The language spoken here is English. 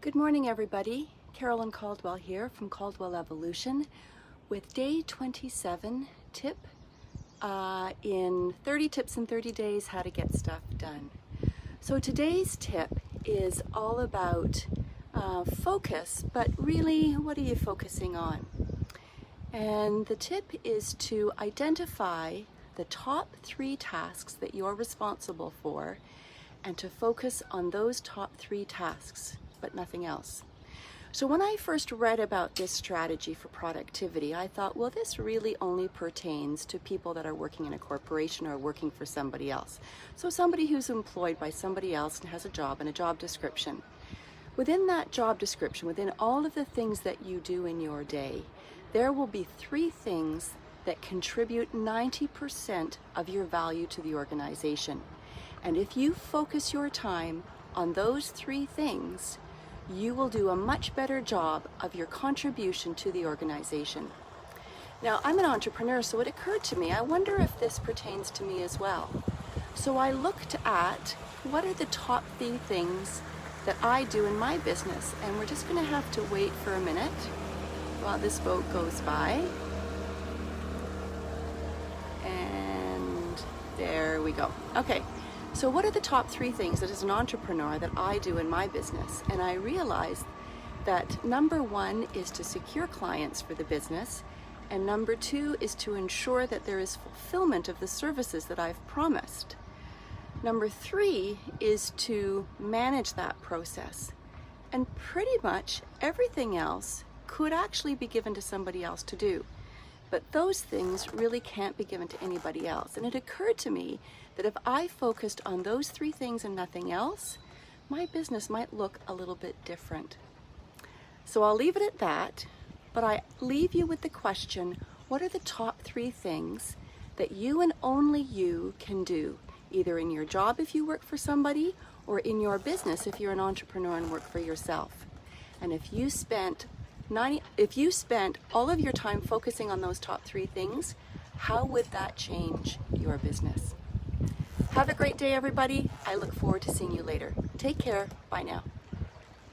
Good morning, everybody. Carolyn Caldwell here from Caldwell Evolution with day 27 tip in 30 tips in 30 days how to get stuff done. So today's tip is all about focus, but really, what are you focusing on? And the tip is to identify the top 3 tasks that you're responsible for and to focus on those top 3 tasks, but nothing else. So when I first read about this strategy for productivity, I thought, well, this really only pertains to people that are working in a corporation or working for somebody else. So somebody who's employed by somebody else and has a job and a job description. Within that job description, within all of the things that you do in your day, there will be 3 things that contribute 90% of your value to the organization. And if you focus your time on those 3 things, you will do a much better job of your contribution to the organization. Now, I'm an entrepreneur, so it occurred to me, I wonder if this pertains to me as well. So I looked at what are the top 3 things that I do in my business, and we're just going to have to wait for a minute while this boat goes by. And there we go. Okay. So what are the top 3 things that as an entrepreneur that I do in my business? And I realized that number 1 is to secure clients for the business, and number 2 is to ensure that there is fulfillment of the services that I've promised. Number 3 is to manage that process. And pretty much everything else could actually be given to somebody else to do. But those things really can't be given to anybody else. And it occurred to me that if I focused on those 3 things and nothing else, my business might look a little bit different. So I'll leave it at that, but I leave you with the question, what are the top 3 things that you and only you can do, either in your job if you work for somebody, or in your business if you're an entrepreneur and work for yourself? And if you spent all of your time focusing on those top 3 things, how would that change your business? Have a great day, everybody. I look forward to seeing you later. Take care. Bye now.